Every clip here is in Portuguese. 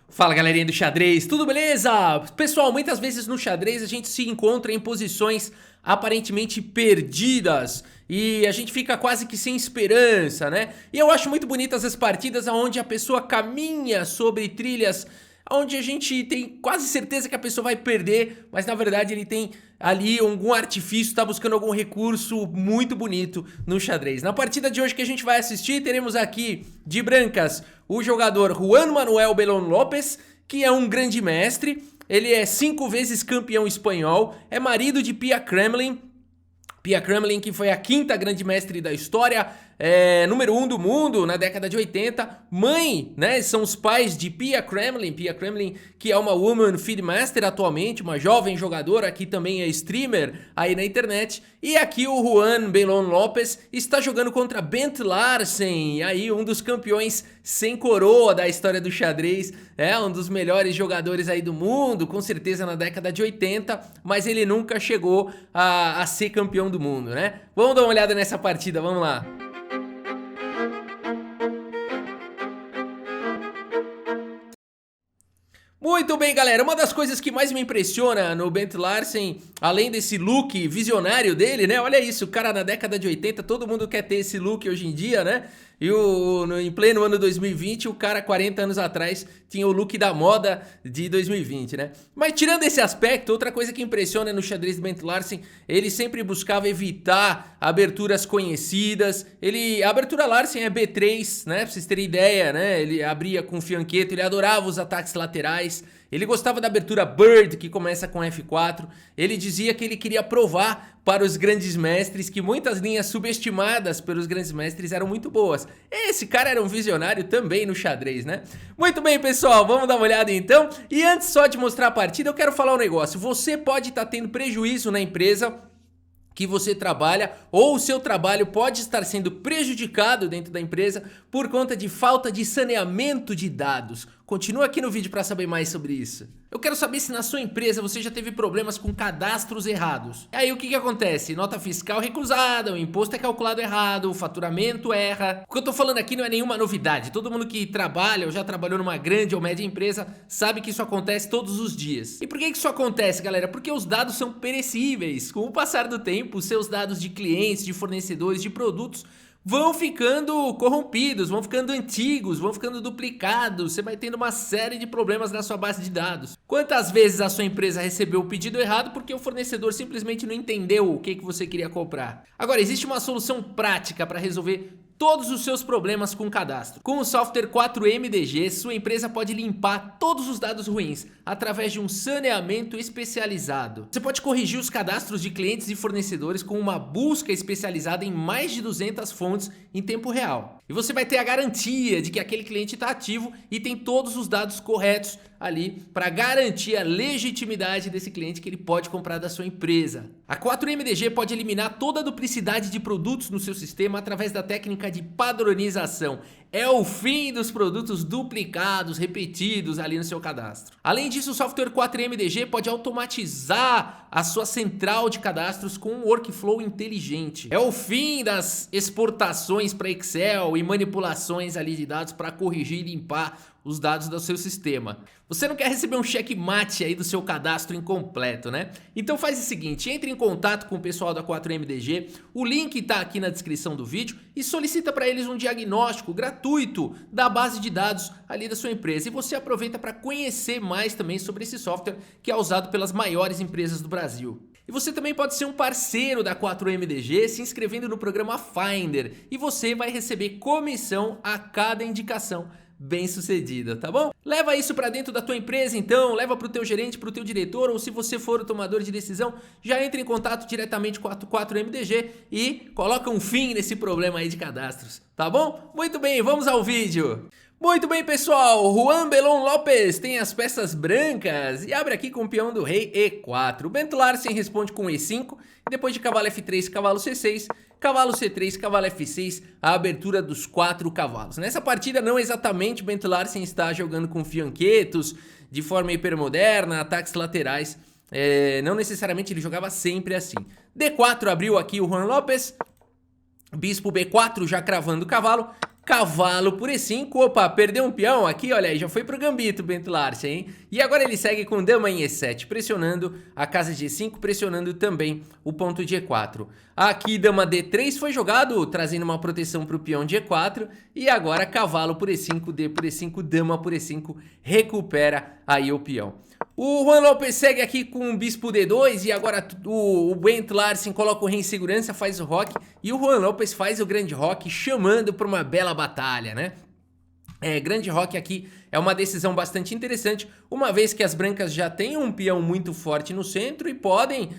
Fala galerinha do xadrez, tudo beleza? Pessoal, muitas vezes no xadrez a gente se encontra em posições aparentemente perdidas e a gente fica quase que sem esperança, né? E eu acho muito bonitas as partidas onde a pessoa caminha sobre trilhas onde a gente tem quase certeza que a pessoa vai perder, mas na verdade ele tem ali algum artifício, tá buscando algum recurso muito bonito no xadrez. Na partida de hoje que a gente vai assistir, teremos aqui de brancas o jogador Juan Manuel Belón López, que é um grande mestre. Ele é 5 vezes campeão espanhol, é marido de Pia Kremlin. Pia Kremlin, que foi a 5ª grande mestre da história, número 1 do mundo na década de 80. Mãe, né, são os pais de Pia Kremlin, que é uma Woman Feed Master atualmente, uma jovem jogadora que também é streamer aí na internet. E aqui o Juan Belón López está jogando contra Bent Larsen, aí um dos campeões sem coroa da história do xadrez, um dos melhores jogadores aí do mundo, com certeza na década de 80, mas ele nunca chegou a ser campeão do mundo, né? Vamos dar uma olhada nessa partida, vamos lá. Muito bem, galera, uma das coisas que mais me impressiona no Bent Larsen, além desse look visionário dele, né? Olha isso, o cara na década de 80, todo mundo quer ter esse look hoje em dia, né? E em pleno ano 2020, o cara 40 anos atrás tinha o look da moda de 2020, né? Mas tirando esse aspecto, outra coisa que impressiona no xadrez do Bent Larsen, ele sempre buscava evitar aberturas conhecidas. A abertura Larsen é B3, né? Pra vocês terem ideia, né? Ele abria com fianqueto, ele adorava os ataques laterais. Ele gostava da abertura Bird, que começa com F4. Ele dizia que ele queria provar para os grandes mestres que muitas linhas subestimadas pelos grandes mestres eram muito boas. Esse cara era um visionário também no xadrez, né? Muito bem, pessoal, vamos dar uma olhada então. E antes só de mostrar a partida, eu quero falar um negócio. Você pode estar tendo prejuízo na empresa que você trabalha, ou o seu trabalho pode estar sendo prejudicado dentro da empresa por conta de falta de saneamento de dados. Continua aqui no vídeo para saber mais sobre isso. Eu quero saber se na sua empresa você já teve problemas com cadastros errados. Aí o que acontece? Nota fiscal recusada, o imposto é calculado errado, o faturamento erra. O que eu tô falando aqui não é nenhuma novidade. Todo mundo que trabalha ou já trabalhou numa grande ou média empresa sabe que isso acontece todos os dias. E por que isso acontece, galera? Porque os dados são perecíveis. Com o passar do tempo, os seus dados de clientes, de fornecedores, de produtos vão ficando corrompidos, vão ficando antigos, vão ficando duplicados, você vai tendo uma série de problemas na sua base de dados. Quantas vezes a sua empresa recebeu o pedido errado porque o fornecedor simplesmente não entendeu o que você queria comprar? Agora, existe uma solução prática para resolver todos os seus problemas com cadastro. Com o software 4MDG, sua empresa pode limpar todos os dados ruins através de um saneamento especializado. Você pode corrigir os cadastros de clientes e fornecedores com uma busca especializada em mais de 200 fontes em tempo real. E você vai ter a garantia de que aquele cliente está ativo e tem todos os dados corretos ali para garantir a legitimidade desse cliente que ele pode comprar da sua empresa. A 4MDG pode eliminar toda a duplicidade de produtos no seu sistema através da técnica de padronização. É o fim dos produtos duplicados, repetidos ali no seu cadastro. Além disso, o software 4MDG pode automatizar a sua central de cadastros com um workflow inteligente. É o fim das exportações para Excel e manipulações ali de dados para corrigir e limpar os dados do seu sistema. Você não quer receber um checkmate aí do seu cadastro incompleto, né? Então faz o seguinte, entre em contato com o pessoal da 4MDG, o link está aqui na descrição do vídeo e solicita para eles um diagnóstico gratuito da base de dados ali da sua empresa. E você aproveita para conhecer mais também sobre esse software que é usado pelas maiores empresas do Brasil. E você também pode ser um parceiro da 4MDG se inscrevendo no programa Finder e você vai receber comissão a cada indicação bem sucedida, tá bom? Leva isso pra dentro da tua empresa então, leva pro teu gerente, pro teu diretor, ou se você for o tomador de decisão, já entre em contato diretamente com a 4MDG e coloca um fim nesse problema aí de cadastros, tá bom? Muito bem, vamos ao vídeo. Muito bem, pessoal, Juan Belón López tem as peças brancas e abre aqui com o peão do rei E4. O Bent Larsen responde com E5, e depois de cavalo F3, cavalo C6, cavalo C3, cavalo F6, a abertura dos 4 cavalos. Nessa partida não exatamente Bent Larsen está jogando com fianquetos, de forma hipermoderna, ataques laterais, não necessariamente ele jogava sempre assim. D4 abriu aqui o Juan López, bispo B4 já cravando o cavalo, cavalo por E5, opa, perdeu um peão aqui, olha aí, já foi pro gambito o Bento Larsen, hein? E agora ele segue com dama em E7, pressionando a casa de E5, pressionando também o ponto de E4. Aqui dama D3 foi jogado, trazendo uma proteção pro peão de E4, e agora cavalo por E5, D por E5, dama por E5, recupera aí o peão. O Juan Lopez segue aqui com o bispo D2 e agora o Bento Larsen coloca o rei em segurança, faz o roque e o Juan Lopez faz o grande roque, chamando para uma bela batalha, né? Grande roque aqui é uma decisão bastante interessante, uma vez que as brancas já têm um peão muito forte no centro e podem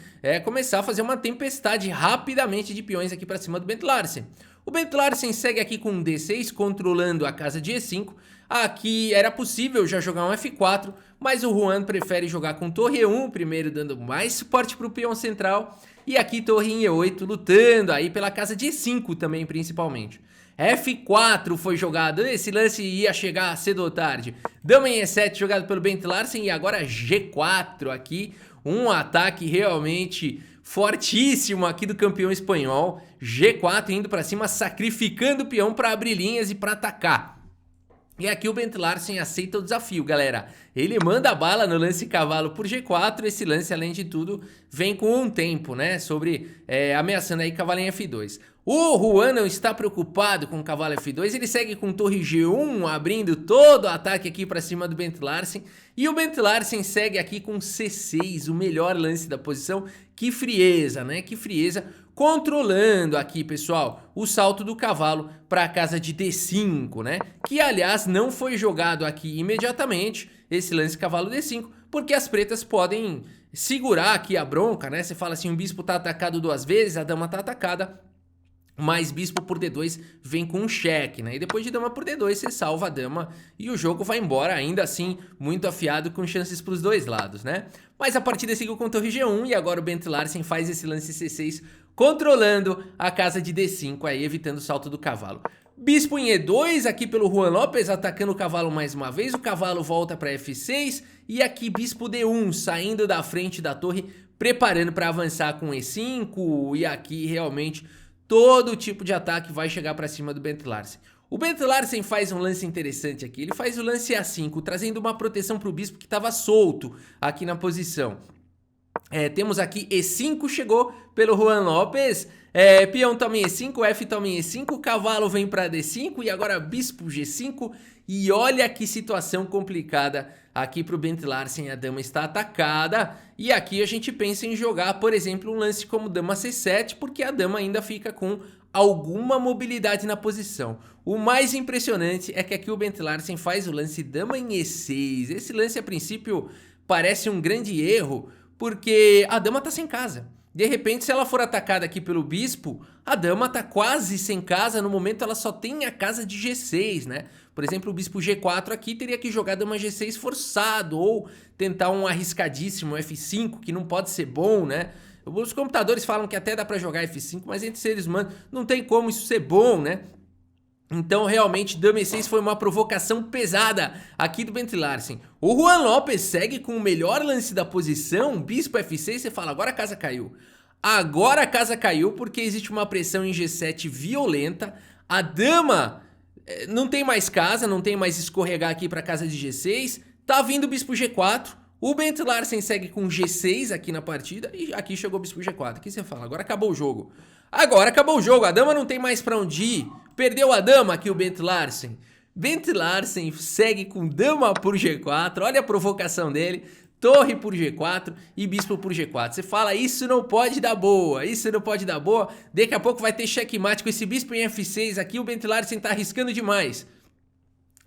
começar a fazer uma tempestade rapidamente de peões aqui para cima do Bento Larsen. O Bento Larsen segue aqui com um D6, controlando a casa de E5. Aqui era possível já jogar um F4, mas o Juan prefere jogar com torre E1, primeiro dando mais suporte para o peão central, e aqui torre em E8, lutando aí pela casa de E5 também, principalmente. F4 foi jogado, esse lance ia chegar cedo ou tarde. Dama em E7 jogado pelo Bento Larsen e agora G4 aqui, um ataque realmente fortíssimo aqui do campeão espanhol. G4 indo pra cima, sacrificando o peão pra abrir linhas e pra atacar. E aqui o Bento Larsen aceita o desafio, galera. Ele manda a bala no lance cavalo por G4. Esse lance, além de tudo, vem com um tempo, né? Ameaçando aí cavalo em F2. O Juan não está preocupado com o cavalo F2. Ele segue com torre G1, abrindo todo o ataque aqui pra cima do Bento Larsen. E o Bento Larsen segue aqui com C6, o melhor lance da posição. Que frieza, né? Que frieza. Controlando aqui, pessoal, o salto do cavalo para a casa de D5, né? Que, aliás, não foi jogado aqui imediatamente, esse lance cavalo D5, porque as pretas podem segurar aqui a bronca, né? Você fala assim, o bispo tá atacado duas vezes, a dama tá atacada, mas bispo por D2 vem com um cheque, né? E depois de dama por D2 você salva a dama e o jogo vai embora, ainda assim, muito afiado, com chances pros dois lados, né? Mas a partida seguiu com torre G1 e agora o Bento Larsen faz esse lance C6, controlando a casa de D5, aí evitando o salto do cavalo. Bispo em E2 aqui pelo Juan Lopez, atacando o cavalo mais uma vez, o cavalo volta para F6 e aqui bispo D1, saindo da frente da torre, preparando para avançar com E5 e aqui realmente todo tipo de ataque vai chegar para cima do Bento Larsen. O Bento Larsen faz um lance interessante aqui, ele faz o lance A5, trazendo uma proteção para o bispo que estava solto aqui na posição. Temos aqui E5, chegou pelo Juan Lopez, peão toma em E5, F toma em E5, cavalo vem para D5 e agora bispo G5 e olha que situação complicada aqui para o Bento Larsen, a dama está atacada e aqui a gente pensa em jogar, por exemplo, um lance como dama C7 porque a dama ainda fica com alguma mobilidade na posição. O mais impressionante é que aqui o Bento Larsen faz o lance dama em E6, esse lance a princípio parece um grande erro, porque a dama tá sem casa. De repente, se ela for atacada aqui pelo bispo, a dama tá quase sem casa, no momento ela só tem a casa de G6, né? Por exemplo, o bispo G4 aqui teria que jogar dama G6 forçado, ou tentar um arriscadíssimo F5, que não pode ser bom, né? Os computadores falam que até dá pra jogar F5, mas entre seres humanos não tem como isso ser bom, né? Então, realmente, dama E6 foi uma provocação pesada aqui do Bento Larsen. O Juan Lopez segue com o melhor lance da posição, bispo F6, você fala, agora a casa caiu. Agora a casa caiu porque existe uma pressão em G7 violenta, a dama não tem mais casa, não tem mais escorregar aqui para casa de G6, tá vindo o bispo G4, o Bento Larsen segue com G6 aqui na partida e aqui chegou o bispo G4. Aqui você fala, agora acabou o jogo. Agora acabou o jogo, a dama não tem mais pra onde ir, perdeu a dama aqui o Bento Larsen. Bento Larsen segue com dama por G4, olha a provocação dele, torre por G4 e bispo por G4. Você fala, isso não pode dar boa, isso não pode dar boa, daqui a pouco vai ter checkmate com esse bispo em F6 aqui, o Bento Larsen tá arriscando demais.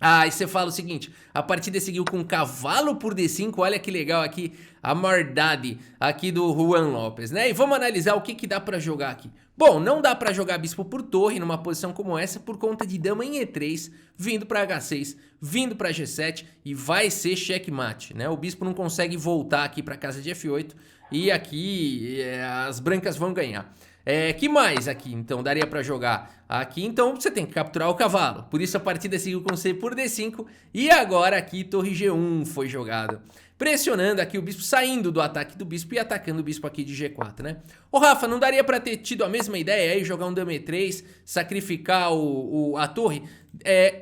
Ah, e você fala o seguinte, a partida seguiu com cavalo por D5, olha que legal aqui, a maldade aqui do Juan Lopez, né? E vamos analisar o que dá pra jogar aqui. Bom, não dá pra jogar bispo por torre numa posição como essa por conta de dama em E3, vindo pra H6, vindo pra G7 e vai ser checkmate, né? O bispo não consegue voltar aqui pra casa de F8 e aqui as brancas vão ganhar. Que mais aqui, então, daria pra jogar? Aqui, então, você tem que capturar o cavalo. Por isso, a partida seguiu com C por D5. E agora aqui, torre G1 foi jogado. Pressionando aqui o bispo, saindo do ataque do bispo e atacando o bispo aqui de G4, né? Ô, Rafa, não daria pra ter tido a mesma ideia aí, jogar um dama E3, sacrificar a torre?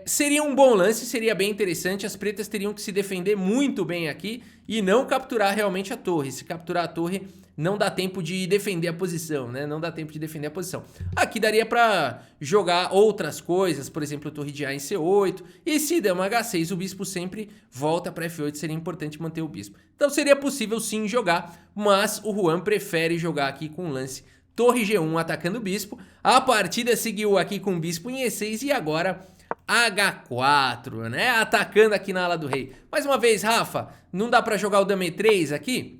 Seria um bom lance, seria bem interessante. As pretas teriam que se defender muito bem aqui e não capturar realmente a torre. Se capturar a torre, não dá tempo de defender a posição, né? Não dá tempo de defender a posição. Aqui daria pra jogar outras coisas, por exemplo, torre de A em C8. E se dama H6, o bispo sempre volta pra F8, seria importante manter o bispo. Então seria possível sim jogar, mas o Juan prefere jogar aqui com o lance torre G1 atacando o bispo. A partida seguiu aqui com o bispo em E6 e agora H4, né? Atacando aqui na ala do rei. Mais uma vez, Rafa, não dá pra jogar o dama E3 aqui?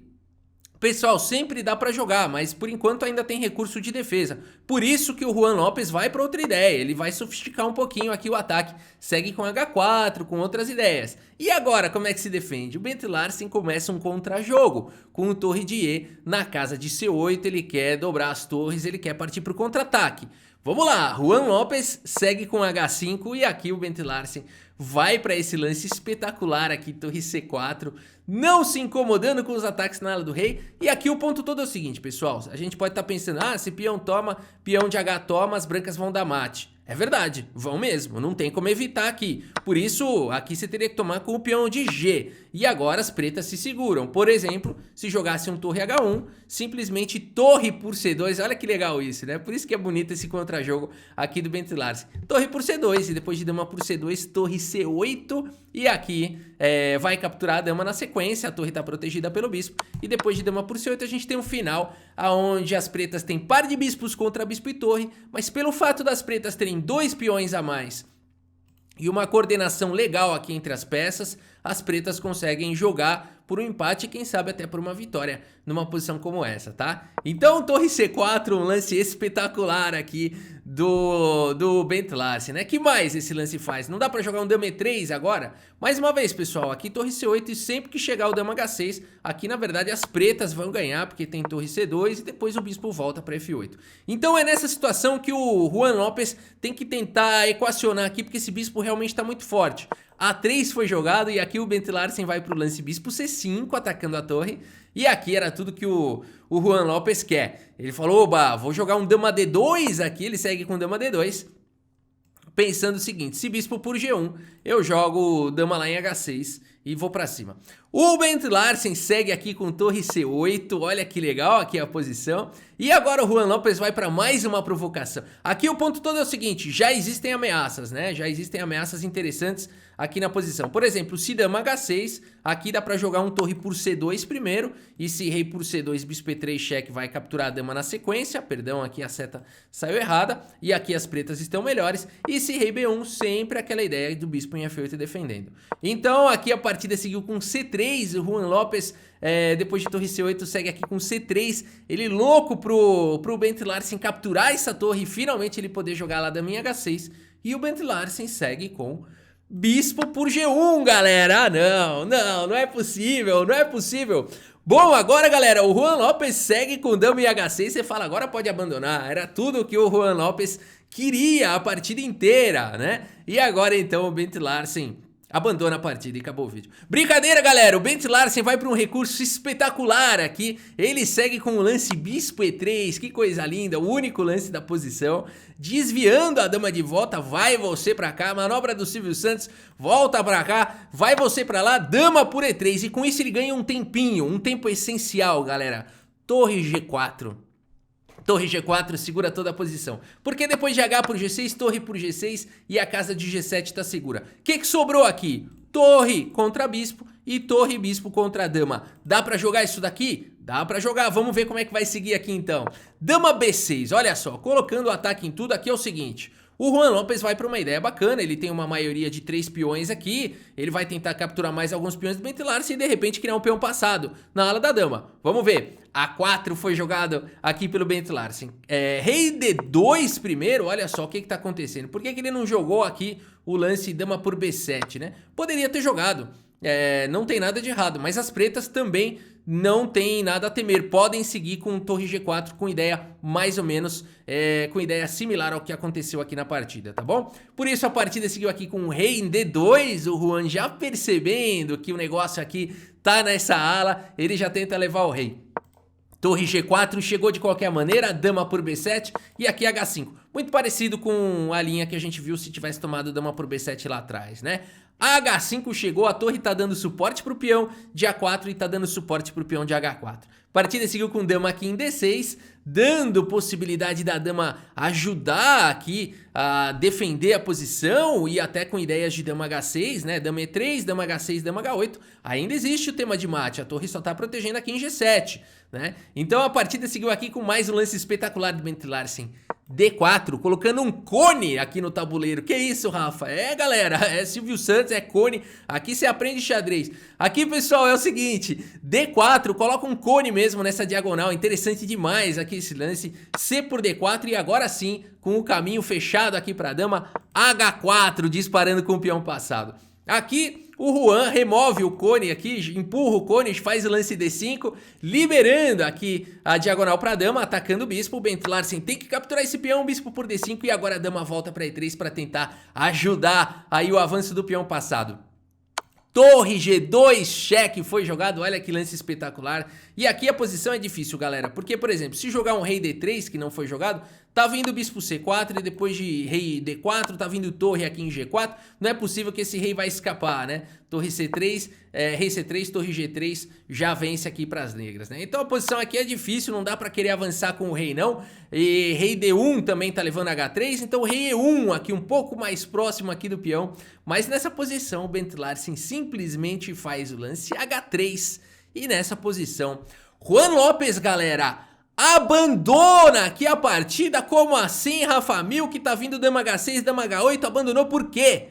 Pessoal, sempre dá pra jogar, mas por enquanto ainda tem recurso de defesa. Por isso que o Juan Lopes vai pra outra ideia, ele vai sofisticar um pouquinho aqui o ataque. Segue com H4, com outras ideias. E agora, como é que se defende? O Bent Larsen começa um contra-jogo, com o torre de E na casa de C8, ele quer dobrar as torres, ele quer partir pro contra-ataque. Vamos lá, Juan Lopes segue com H5 e aqui o Bent Larsen vai para esse lance espetacular aqui, torre C4, não se incomodando com os ataques na ala do rei. E aqui o ponto todo é o seguinte, pessoal, a gente pode estar pensando, se peão toma, peão de H toma, as brancas vão dar mate. É verdade, vão mesmo, não tem como evitar aqui. Por isso, aqui você teria que tomar com o peão de G. E agora as pretas se seguram. Por exemplo, se jogasse um torre H1, simplesmente torre por C2. Olha que legal isso, né? Por isso que é bonito esse contra-jogo aqui do Bent Larsen. Torre por C2 e depois de dama por C2, torre C8. E aqui vai capturar a dama na sequência, a torre está protegida pelo bispo. E depois de dama por C8 a gente tem um final onde as pretas têm par de bispos contra bispo e torre. Mas pelo fato das pretas terem 2 peões a mais e uma coordenação legal aqui entre as peças, as pretas conseguem jogar por um empate e quem sabe até por uma vitória numa posição como essa, tá? Então torre C4, um lance espetacular aqui do Bent Larsen, né? Que mais esse lance faz? Não dá pra jogar um dama E3 agora? Mais uma vez, pessoal, aqui torre C8 e sempre que chegar o dama H6, aqui na verdade as pretas vão ganhar porque tem torre C2 e depois o bispo volta pra F8. Então é nessa situação que o Juan Lopes tem que tentar equacionar aqui porque esse bispo realmente tá muito forte. A3 foi jogado e aqui o Bent Larsen vai pro lance bispo C5 atacando a torre. E aqui era tudo que o Juan Lopes quer. Ele falou, oba, vou jogar um dama D2 aqui, ele segue com dama D2. Pensando o seguinte, se bispo por G1, eu jogo dama lá em H6 e vou pra cima. O Bent Larsen segue aqui com torre C8, olha que legal aqui a posição. E agora o Juan Lopes vai para mais uma provocação. Aqui o ponto todo é o seguinte, já existem ameaças, né? Já existem ameaças interessantes aqui na posição. Por exemplo, se dama H6, aqui dá para jogar um torre por C2 primeiro. E se rei por C2, bispo E3, cheque, vai capturar a dama na sequência. Perdão, aqui a seta saiu errada. E aqui as pretas estão melhores. E se rei B1, sempre aquela ideia do bispo em F8 defendendo. Então aqui a partida seguiu com C3. O Juan Lopes, depois de torre C8, segue aqui com C3. Ele louco pro Bent Larsen capturar essa torre e finalmente ele poder jogar lá dama em H6. E o Bent Larsen segue com bispo por G1, galera. Não é possível, não é possível. Bom, agora, galera, o Juan Lopes segue com dama em H6. Você fala, agora pode abandonar. Era tudo o que o Juan Lopes queria a partida inteira, né? E agora, então, o Bent Larsen abandona a partida e acabou o vídeo. Brincadeira, galera, o Bent Larsen vai para um recurso espetacular aqui. Ele segue com o lance bispo E3, que coisa linda, o único lance da posição. Desviando a dama de volta, vai você para cá, manobra do Silvio Santos, volta para cá, vai você para lá, dama por E3. E com isso ele ganha um tempinho, um tempo essencial, galera. Torre G4. Torre G4 segura toda a posição. Porque depois de H por G6, torre por G6 e a casa de G7 tá segura. O que sobrou aqui? Torre contra bispo e torre bispo contra dama. Dá pra jogar isso daqui? Dá pra jogar. Vamos ver como é que vai seguir aqui então. Dama B6, olha só. Colocando o ataque em tudo, aqui é o seguinte. O Juan Lopes vai para uma ideia bacana, ele tem uma maioria de 3 peões aqui, ele vai tentar capturar mais alguns peões do Bent Larsen e de repente criar um peão passado na ala da dama. Vamos ver, A4 foi jogado aqui pelo Bent Larsen. Rei D2 primeiro, olha só o que está acontecendo. Por que ele não jogou aqui o lance dama por B7, né? Poderia ter jogado. não tem nada de errado, mas as pretas também não tem nada a temer, podem seguir com torre G4 com ideia mais ou menos, com ideia similar ao que aconteceu aqui na partida, tá bom? Por isso a partida seguiu aqui com o rei em D2, o Juan já percebendo que o negócio aqui tá nessa ala, ele já tenta levar o rei. Torre G4 chegou de qualquer maneira, dama por B7 e aqui H5. Muito parecido com a linha que a gente viu se tivesse tomado dama por B7 lá atrás, né? H5 chegou, a torre tá dando suporte pro peão de A4 e tá dando suporte pro peão de H4. Partida seguiu com dama aqui em D6, dando possibilidade da dama ajudar aqui a defender a posição e até com ideias de dama H6, né? Dama E3, dama H6, dama H8. Ainda existe o tema de mate, a torre só tá protegendo aqui em G7, né? Então a partida seguiu aqui com mais um lance espetacular do Bent Larsen. D4, colocando um cone aqui no tabuleiro. Que isso, Rafa? Galera, é Silvio Santos, é cone. Aqui você aprende xadrez. Aqui, pessoal, é o seguinte, D4, coloca um cone mesmo nessa diagonal. Interessante demais aqui esse lance. C por D4 e agora sim, com o caminho fechado aqui para a dama, H4, disparando com o peão passado. Aqui o Juan remove o cone aqui, empurra o cone, faz o lance D5, liberando aqui a diagonal para a dama, atacando o bispo. O Bent Larsen tem que capturar esse peão, bispo por D5 e agora a dama volta para E3 para tentar ajudar aí o avanço do peão passado. Torre G2, cheque foi jogado, olha que lance espetacular. E aqui a posição é difícil, galera, porque, por exemplo, se jogar um rei D3, que não foi jogado, tá vindo bispo C4 e depois de rei D4, tá vindo torre aqui em G4, não é possível que esse rei vai escapar, né? Torre C3, rei C3, torre G3 já vence aqui pras negras, né? Então a posição aqui é difícil, não dá pra querer avançar com o rei não, e rei D1 também tá levando H3, então rei E1 aqui um pouco mais próximo aqui do peão, mas nessa posição o Bent Larsen simplesmente faz o lance H3, e nessa posição Juan Lopes, galera, abandona aqui a partida. Como assim, Rafa Mil, que tá vindo dama H6, dama H8, abandonou por quê?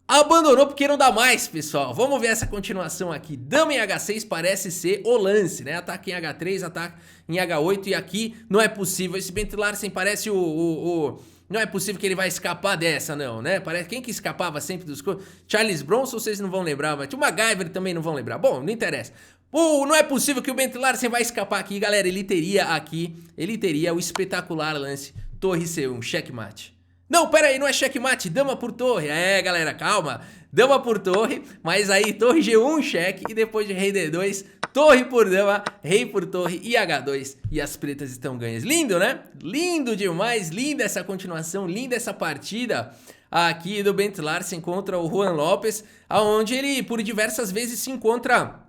Abandonou porque não dá mais, pessoal. Vamos ver essa continuação aqui. Dama em H6 parece ser o lance, né? Ataque em H3, ataque em H8 e aqui não é possível. Esse Bent Larsen parece não é possível que ele vai escapar dessa, não, né? Parece quem que escapava sempre dos... Charles Bronson, vocês não vão lembrar, mas o MacGyver também não vão lembrar. Bom, não interessa. Não é possível que o Bent Larsen vai escapar aqui, galera. Ele teria o espetacular lance torre C1, checkmate. Não, pera aí, não é checkmate, dama por torre. Galera, calma. Dama por torre, mas aí torre G1, cheque, e depois de rei D2, torre por dama, rei por torre e H2. E as pretas estão ganhas. Lindo, né? Lindo demais, linda essa continuação, linda essa partida aqui do Bent Larsen contra o Juan Lopes, aonde ele por diversas vezes se encontra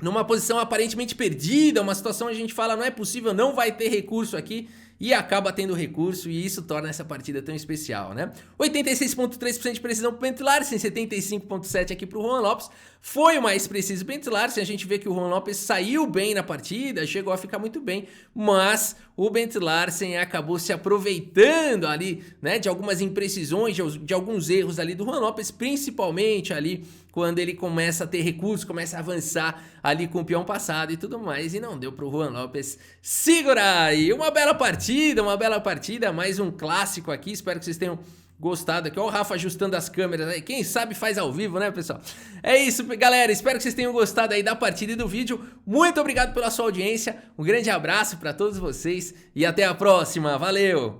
numa posição aparentemente perdida, uma situação onde a gente fala não é possível, não vai ter recurso aqui, e acaba tendo recurso, e isso torna essa partida tão especial, né? 86,3% de precisão pro Bent Larsen, 75,7% aqui pro Juan Lopes. Foi o mais preciso Bent Larsen, a gente vê que o Juan Lopes saiu bem na partida, chegou a ficar muito bem, mas o Bent Larsen acabou se aproveitando ali, né, de algumas imprecisões, de alguns erros ali do Juan Lopes, principalmente ali quando ele começa a ter recursos, começa a avançar ali com o peão passado e tudo mais, e não deu pro Juan Lopes segurar aí. Uma bela partida, mais um clássico aqui, espero que vocês tenham gostado aqui. Olha o Rafa ajustando as câmeras aí, quem sabe faz ao vivo, né, pessoal? É isso, galera, espero que vocês tenham gostado aí da partida e do vídeo. Muito obrigado pela sua audiência, um grande abraço para todos vocês e até a próxima, valeu!